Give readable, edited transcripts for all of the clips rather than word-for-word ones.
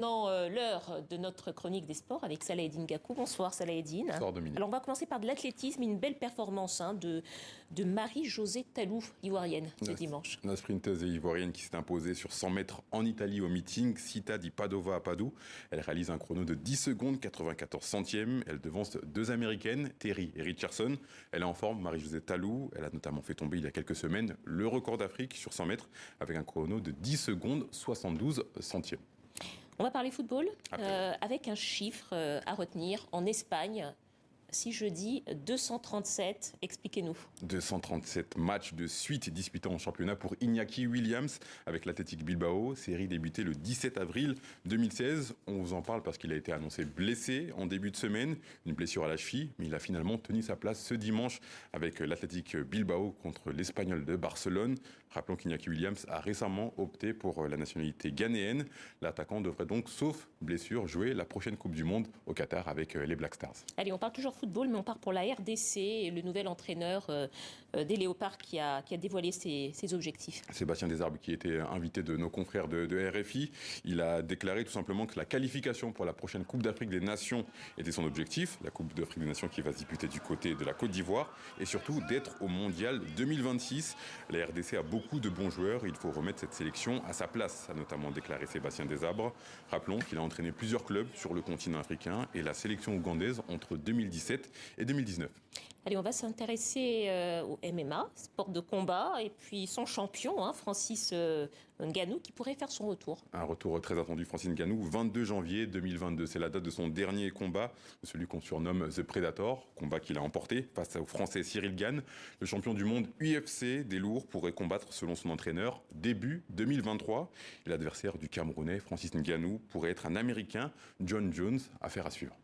L'heure de notre chronique des sports avec Salaheddine Gakou. Bonsoir Salaheddine. Bonsoir Dominique. Alors on va commencer par de l'athlétisme, une belle performance de Marie-Josée Tallou, ivoirienne, ce dimanche. La sprinteuse ivoirienne qui s'est imposée sur 100 mètres en Italie au meeting Città di Padova à Padoue. Elle réalise un chrono de 10 secondes 94 centièmes. Elle devance deux américaines, Terry et Richardson. Elle est en forme, Marie-Josée Tallou. Elle a notamment fait tomber il y a quelques semaines le record d'Afrique sur 100 mètres avec un chrono de 10 secondes 72 centièmes. On va parler football avec un chiffre à retenir. En Espagne, si je dis 237, expliquez-nous. 237 matchs de suite disputés en championnat pour Iñaki Williams avec l'Athletic Bilbao. Série débutée le 17 avril 2016. On vous en parle parce qu'il a été annoncé blessé en début de semaine. Une blessure à la cheville, mais il a finalement tenu sa place ce dimanche avec l'Athletic Bilbao contre l'Espagnol de Barcelone. Rappelons qu'Iñaki Williams a récemment opté pour la nationalité ghanéenne. L'attaquant devrait donc, sauf blessure, jouer la prochaine Coupe du Monde au Qatar avec les Black Stars. Allez, on parle toujours football, mais on part pour la RDC et le nouvel entraîneur des Léopards qui a dévoilé ses objectifs. Sébastien Desarbes, qui était invité de nos confrères de RFI, il a déclaré tout simplement que la qualification pour la prochaine Coupe d'Afrique des Nations était son objectif, la Coupe d'Afrique des Nations qui va se disputer du côté de la Côte d'Ivoire, et surtout d'être au Mondial 2026. La RDC a beaucoup de bons joueurs, il faut remettre cette sélection à sa place, a notamment déclaré Sébastien Desarbes. Rappelons qu'il a entraîné plusieurs clubs sur le continent africain et la sélection ougandaise entre 2017 et 2019. Allez, on va s'intéresser au MMA, sport de combat, et puis son champion, Francis Ngannou, qui pourrait faire son retour. Un retour très attendu, Francis Ngannou, 22 janvier 2022. C'est la date de son dernier combat, celui qu'on surnomme The Predator, combat qu'il a emporté face au Français Cyril Gane. Le champion du monde UFC des lourds pourrait combattre, selon son entraîneur, début 2023. Et l'adversaire du Camerounais, Francis Ngannou, pourrait être un Américain, John Jones, affaire à suivre.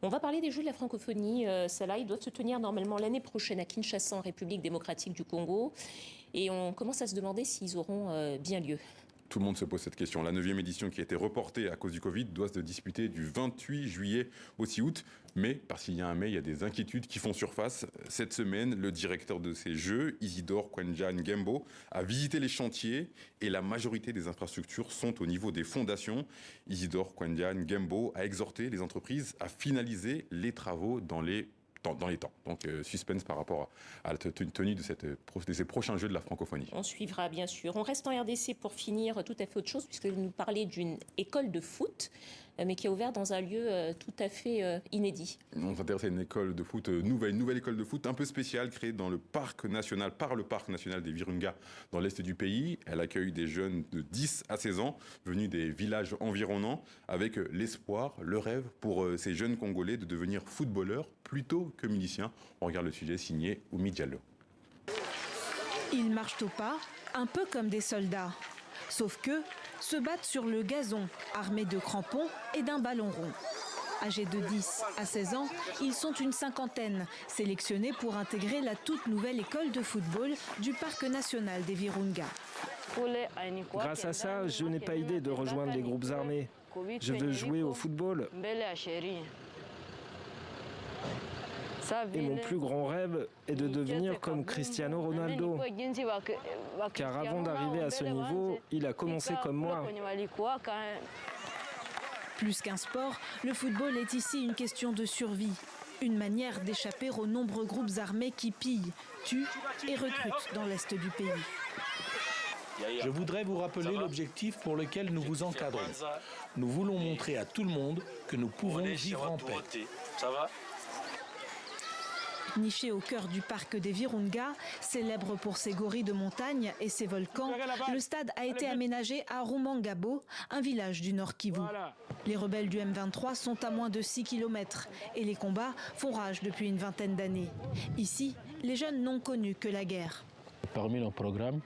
On va parler des Jeux de la francophonie. Ceux-là, ils doivent se tenir normalement l'année prochaine à Kinshasa, en République démocratique du Congo. Et on commence à se demander s'ils auront bien lieu. Tout le monde se pose cette question. La 9e édition qui a été reportée à cause du Covid doit se disputer du 28 juillet au 6 août. Mais, parce qu'il y a un mais, il y a des inquiétudes qui font surface. Cette semaine, le directeur de ces Jeux, Isidore Kwanja Ngembo, a visité les chantiers et la majorité des infrastructures sont au niveau des fondations. Isidore Kwanja Ngembo a exhorté les entreprises à finaliser les travaux dans les temps. Donc suspense par rapport à la tenue de ces prochains Jeux de la francophonie. On suivra bien sûr. On reste en RDC pour finir tout à fait autre chose, puisque vous nous parlez d'une école de foot, mais qui est ouverte dans un lieu tout à fait inédit. On s'intéresse à une école de foot, une nouvelle école de foot un peu spéciale, créée dans le parc national des Virunga, dans l'est du pays. Elle accueille des jeunes de 10 à 16 ans, venus des villages environnants, avec l'espoir, le rêve pour ces jeunes Congolais de devenir footballeurs plutôt que musiciens. On regarde le sujet signé Oumi Diallo. Ils marchent au pas, un peu comme des soldats. Sauf que se battent sur le gazon, armés de crampons et d'un ballon rond. Âgés de 10 à 16 ans, ils sont une cinquantaine, sélectionnés pour intégrer la toute nouvelle école de football du Parc national des Virunga. Grâce à ça, je n'ai pas idée de rejoindre les groupes armés. Je veux jouer au football. Et mon plus grand rêve est de devenir comme Cristiano Ronaldo. Car avant d'arriver à ce niveau, il a commencé comme moi. Plus qu'un sport, le football est ici une question de survie. Une manière d'échapper aux nombreux groupes armés qui pillent, tuent et recrutent dans l'est du pays. Je voudrais vous rappeler l'objectif pour lequel nous vous encadrons. Nous voulons montrer à tout le monde que nous pouvons vivre en paix. Ça va ? Niché au cœur du parc des Virunga, célèbre pour ses gorilles de montagne et ses volcans, le stade a été aménagé à Rumangabo, un village du Nord Kivu. Les rebelles du M23 sont à moins de 6 km et les combats font rage depuis une vingtaine d'années. Ici, les jeunes n'ont connu que la guerre. Parmi nos programmes,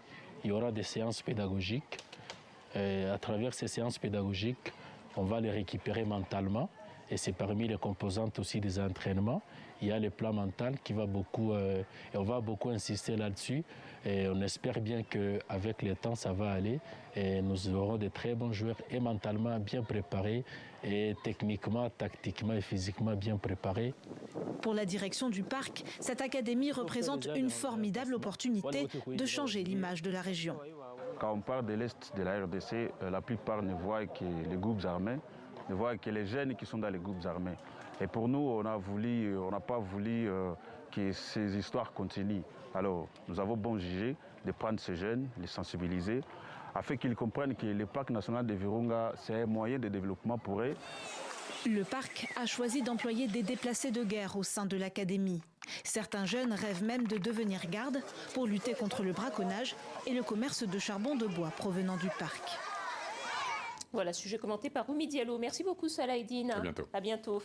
il y aura des séances pédagogiques. Et à travers ces séances pédagogiques, on va les récupérer mentalement. Et c'est parmi les composantes aussi des entraînements. Il y a le plan mental qui va beaucoup, et on va beaucoup insister là-dessus. Et on espère bien qu'avec le temps, ça va aller. Et nous aurons de très bons joueurs et mentalement bien préparés, et techniquement, tactiquement et physiquement bien préparés. Pour la direction du parc, cette académie représente une formidable opportunité de changer l'image de la région. Quand on parle de l'Est de la RDC, la plupart ne voient que les groupes armés. de voir que les jeunes qui sont dans les groupes armés. Et pour nous, on n'a pas voulu que ces histoires continuent. Alors, nous avons bon jugé de prendre ces jeunes, les sensibiliser, afin qu'ils comprennent que le parc national de Virunga, c'est un moyen de développement pour eux. Le parc a choisi d'employer des déplacés de guerre au sein de l'académie. Certains jeunes rêvent même de devenir gardes pour lutter contre le braconnage et le commerce de charbon de bois provenant du parc. Voilà, sujet commenté par Oumi Diallo. Merci beaucoup Salah Eddine. À bientôt. À bientôt.